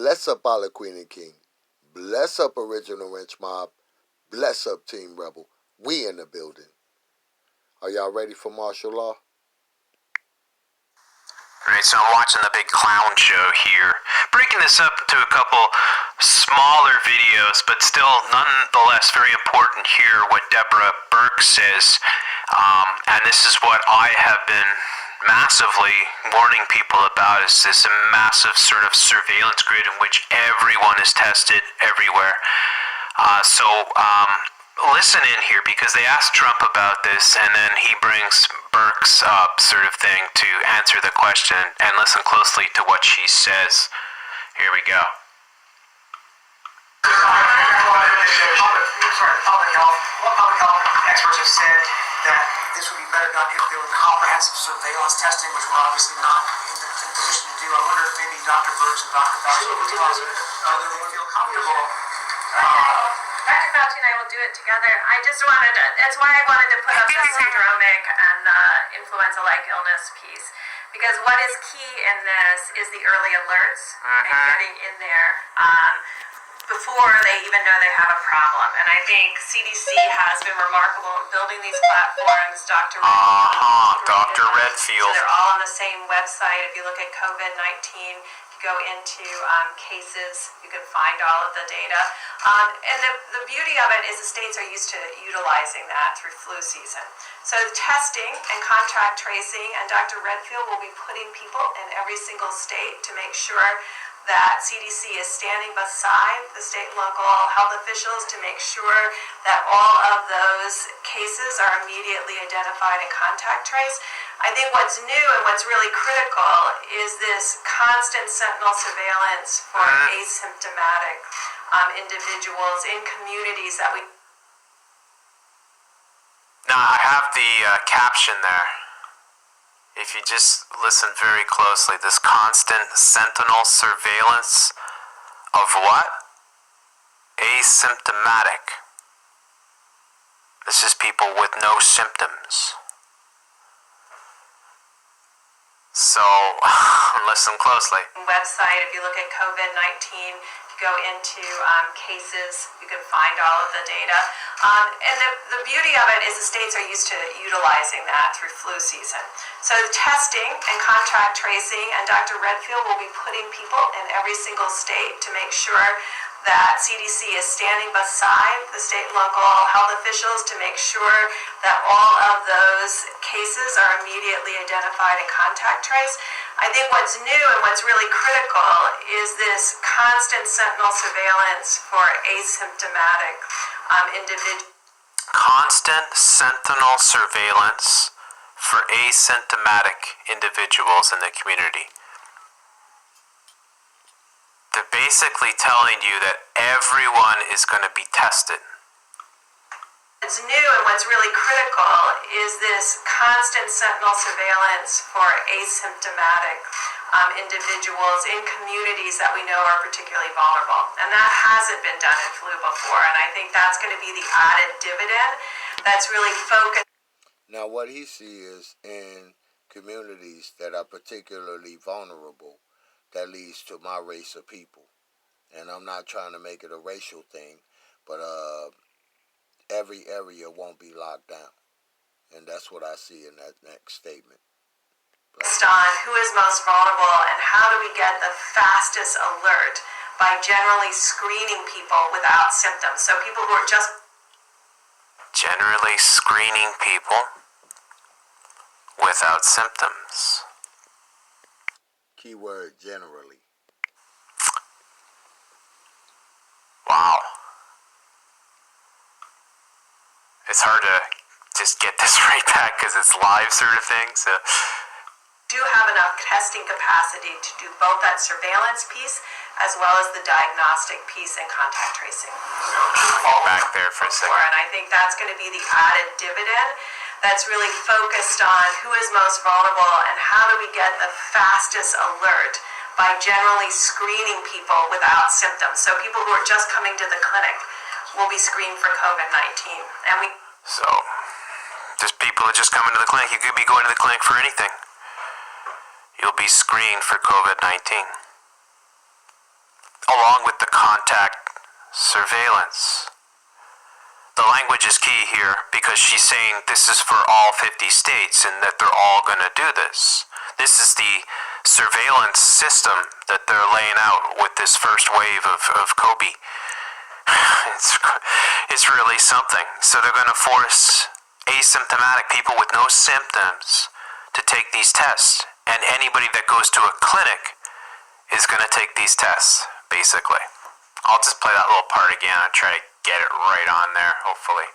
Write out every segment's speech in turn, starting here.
Bless up, Alla Queen and King. Bless up, Original Wrench Mob. Bless up, Team Rebel. We in the building. Are y'all ready for martial law? Right, so I'm watching the big clown show here. Breaking this up into a couple smaller videos, but still nonetheless very important here what Deborah Birx says. And this is what I have been massively warning people about, is this massive sort of surveillance grid in which everyone is tested everywhere. So listen in here, because they asked Trump about this and then he brings Birx up, sort of thing, to answer the question, and listen closely to what she says. Here we go. Public health experts have said that this would be better done if there were comprehensive surveillance testing, which we're obviously not in the position to do. I wonder if maybe Dr. Birx and Dr. Fauci would tell us whether they feel comfortable. Dr. Fauci and I will do it together. I just wanted to, that's why I wanted to put up the syndromic and influenza-like illness piece. Because what is key in this is the early alerts and getting in there before they even know they have a problem. And I think CDC has been remarkable in building these platforms. Dr. Redfield. So they're all on the same website. If you look at COVID-19, go into cases, you can find all of the data. And the beauty of it is the states are used to utilizing that through flu season. So testing and contact tracing, and Dr. Redfield will be putting people in every single state to make sure that CDC is standing beside the state and local health officials to make sure that all of those cases are immediately identified and contact traced. I think what's new and what's really critical is this constant sentinel surveillance for asymptomatic individuals in communities that we... Now, I have the caption there. If you just listen very closely, this constant sentinel surveillance of what? Asymptomatic. This is people with no symptoms. So, listen closely. Website, if you look at COVID-19, go into cases, you can find all of the data. And the beauty of it is the states are used to utilizing that through flu season. So testing and contact tracing, and Dr. Redfield will be putting people in every single state to make sure that CDC is standing beside the state and local health officials to make sure that all of those cases are immediately identified and contact traced. I think what's new and what's really critical is this constant sentinel surveillance for asymptomatic individuals. Constant sentinel surveillance for asymptomatic individuals in the community. They're basically telling you that everyone is going to be tested. What's new and what's really critical is this constant sentinel surveillance for asymptomatic individuals in communities that we know are particularly vulnerable. And that hasn't been done in flu before, and I think that's going to be the added dividend that's really focused. Now, what he sees in communities that are particularly vulnerable, that leads to my race of people. And I'm not trying to make it a racial thing, but every area won't be locked down. And that's what I see in that next statement. On who is most vulnerable and how do we get the fastest alert by generally screening people without symptoms. So people who are just... Generally screening people without symptoms. Keyword generally. Wow. It's hard to just get this right back because it's live sort of thing. So do have enough testing capacity to do both that surveillance piece as well as the diagnostic piece and contact tracing. Back there for a second. And I think that's going to be the added dividend that's really focused on who is most vulnerable and how do we get the fastest alert by generally screening people without symptoms. So people who are just coming to the clinic will be screened for COVID-19. So, just people that just come into the clinic, you could be going to the clinic for anything. You'll be screened for COVID-19. contact surveillance. The language is key here because she's saying this is for all 50 states and that they're all going to do this. This is the surveillance system that they're laying out with this first wave of Kobe. It's really something. So they're going to force asymptomatic people with no symptoms to take these tests. And anybody that goes to a clinic is going to take these tests, basically. I'll just play that little part again and try to get it right on there, hopefully.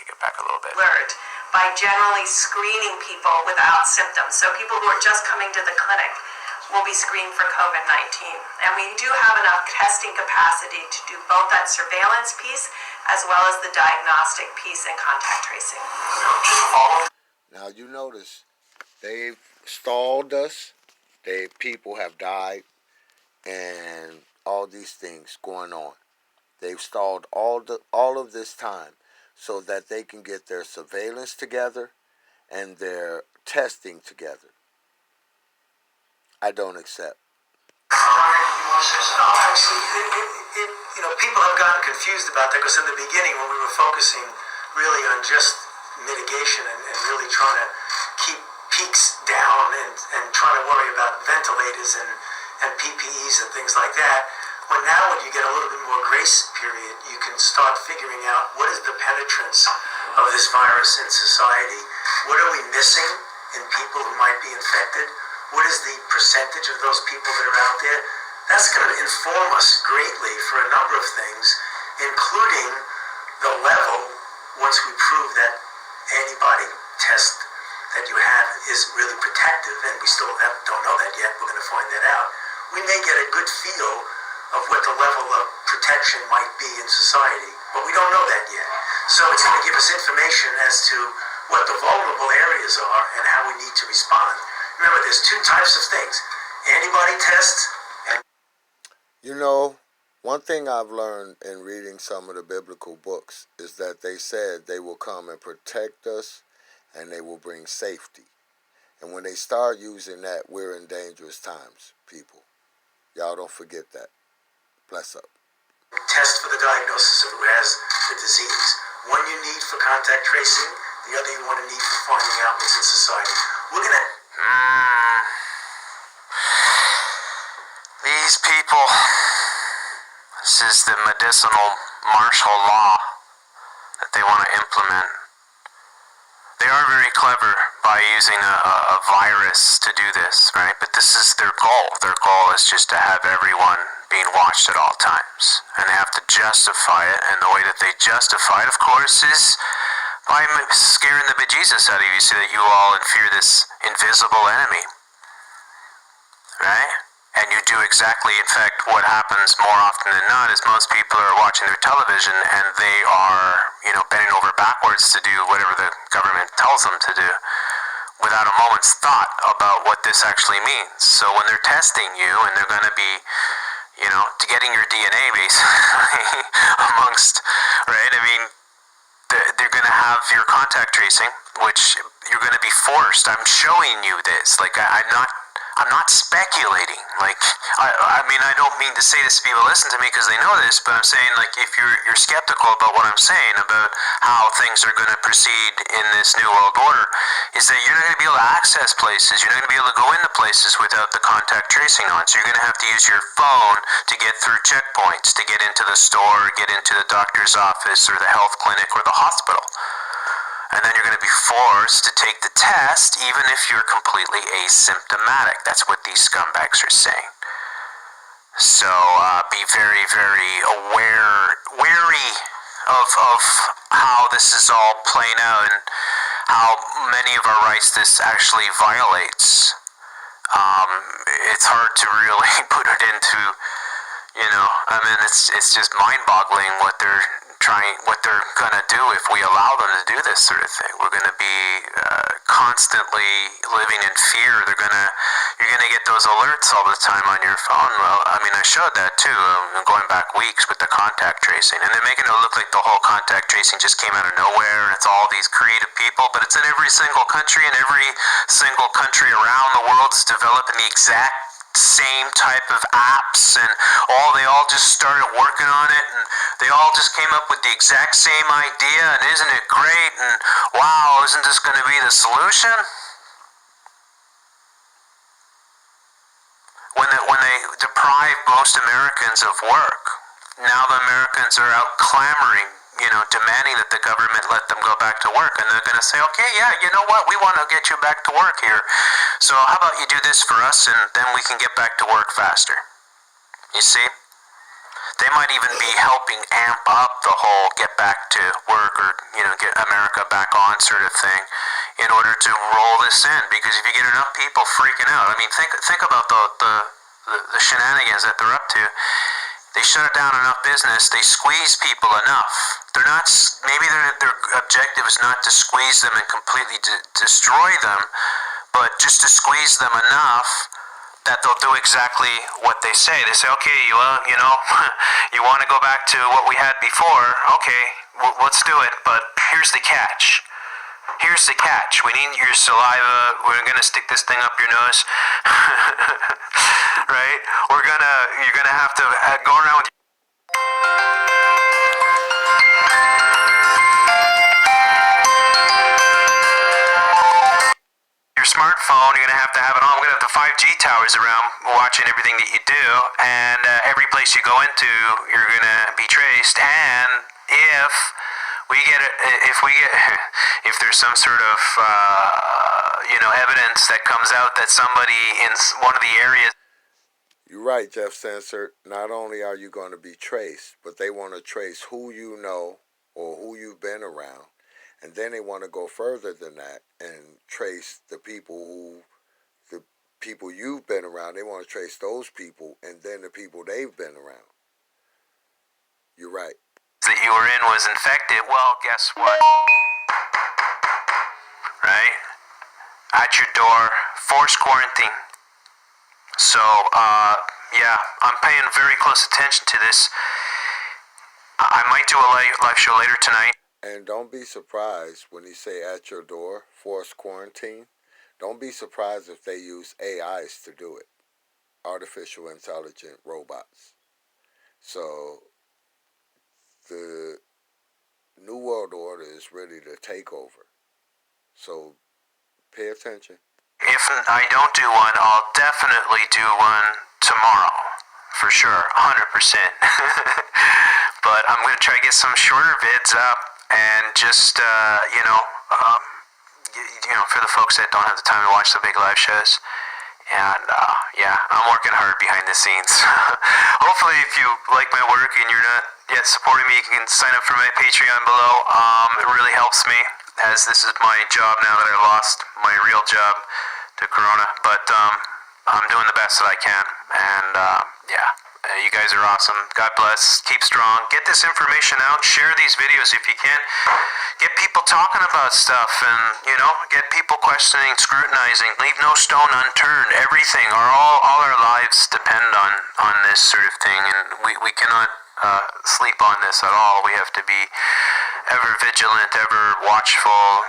Get back a little bit. Alert by generally screening people without symptoms. So people who are just coming to the clinic will be screened for COVID-19. And we do have enough testing capacity to do both that surveillance piece as well as the diagnostic piece and contact tracing. Now you notice they've stalled us. People have died and all these things going on. They've stalled all of this time so that they can get their surveillance together and their testing together. I don't accept. Actually, people have gotten confused about that because in the beginning when we were focusing really on just mitigation and really trying to keep peaks down and trying to worry about ventilators and PPEs and things like that, when you get a little bit more grace period, you can start figuring out what is the penetrance of this virus in society. What are we missing in people who might be infected? What is the percentage of those people that are out there? That's going to inform us greatly for a number of things, including the level, once we prove that antibody test that you have is really protective, and we still don't know that yet, we're going to find that out. We may get a good feel of what the level of protection might be in society, but we don't know that yet. So it's going to give us information as to what the vulnerable areas are and how we need to respond. Remember, there's two types of things: antibody tests and... You know, one thing I've learned in reading some of the biblical books is that they said they will come and protect us and they will bring safety. And when they start using that, we're in dangerous times, people. Y'all don't forget that. Bless up. Test for the diagnosis of who has the disease. One you need for contact tracing, the other you want to need for finding out what's in society. We're going to... These people, this is the medicinal martial law that they want to implement. They are very clever by using a virus to do this, right? But this is their goal. Their goal is just to have everyone being watched at all times. And they have to justify it, and the way that they justify it, of course, is by scaring the bejesus out of you so that you all fear this invisible enemy, right? And you do exactly, in fact, what happens more often than not is most people are watching their television and they are, bending over backwards to do whatever the government tells them to do without a moment's thought about what this actually means. So when they're testing you and they're going to be, to getting your DNA basically amongst, right? I mean, they're going to have your contact tracing, which you're going to be forced. I'm showing you this. Like, I'm not speculating. Like, I mean, I don't mean to say this to people listen to me because they know this, but I'm saying, like, if you're skeptical about what I'm saying about how things are going to proceed in this new world order, is that you're not going to be able to access places. You're not going to be able to go into places without the contact tracing on. So you're going to have to use your phone to get through checkpoints, to get into the store, get into the doctor's office or the health clinic or the hospital. And then you're going to be forced to take the test even if you're completely asymptomatic. That's what these scumbags are saying. So be very, very wary of how this is all playing out and how many of our rights this actually violates. It's hard to really put it into, it's just mind-boggling what they're gonna do if we allow them to do this sort of thing. We're gonna be constantly living in fear. You're gonna get those alerts all the time on your phone. Well, I mean, I showed that too, going back weeks with the contact tracing, and they're making it look like the whole contact tracing just came out of nowhere, and it's all these creative people, but it's in every single country, and every single country around the world is developing the exact same type of apps, and they all just started working on it, and they all just came up with the exact same idea, and isn't it great, and wow, isn't this going to be the solution? When they deprive most Americans of work, now the Americans are out clamoring, demanding that the government let them go back to work, and they're going to say, okay, yeah, you know what, we want to get you back to work here, so how about you do this for us, and then we can get back to work faster. You see? They might even be helping amp up the whole get back to work, or get America back on sort of thing, in order to roll this in. Because if you get enough people freaking out, I mean, think about the shenanigans that they're up to. They shut it down enough business. They squeeze people enough. They're not. Maybe their objective is not to squeeze them and completely destroy them, but just to squeeze them enough that they'll do exactly what they say. They say, okay, well, you want to go back to what we had before? Okay, let's do it. But here's the catch. Here's the catch. We need your saliva. We're gonna stick this thing up your nose, right? You're gonna have to go around with your smartphone. You're gonna have to have it on. We're gonna have the 5G towers around, watching everything that you do, and every place you go into, you're gonna be traced. And if there's some sort of evidence that comes out that somebody in one of the areas. You're right, Jeff Censored. Not only are you going to be traced, but they want to trace who you know or who you've been around. And then they want to go further than that and trace the people you've been around. They want to trace those people and then the people they've been around. You're right. That you were in was infected. Well, guess what? Right? At your door, forced quarantine. So, yeah, I'm paying very close attention to this. I might do a live show later tonight. And don't be surprised when he say at your door, forced quarantine. Don't be surprised if they use AIs to do it. Artificial intelligent robots. So, the New World Order is ready to take over. So, pay attention. If I don't do one, I'll definitely do one tomorrow. For sure, 100%. But I'm going to try to get some shorter vids up and just, for the folks that don't have the time to watch the big live shows. And, yeah, I'm working hard behind the scenes. Hopefully, if you like my work and you're not yet supporting me, you can sign up for my Patreon below. It really helps me, as this is my job now that I lost my real job to Corona. But I'm doing the best that I can. And, you guys are awesome. God bless. Keep strong. Get this information out. Share these videos if you can. Get people talking about stuff, and get people questioning, scrutinizing. Leave no stone unturned. Everything, all our lives depend on this sort of thing, and we cannot sleep on this at all. We have to be ever vigilant, ever watchful.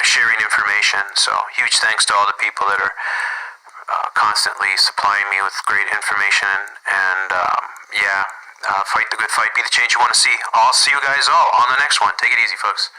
Sharing information. So huge thanks to all the people that are constantly supplying me with great information, and fight the good fight, be the change you want to see. I'll see you guys all on the next one. Take it easy, folks.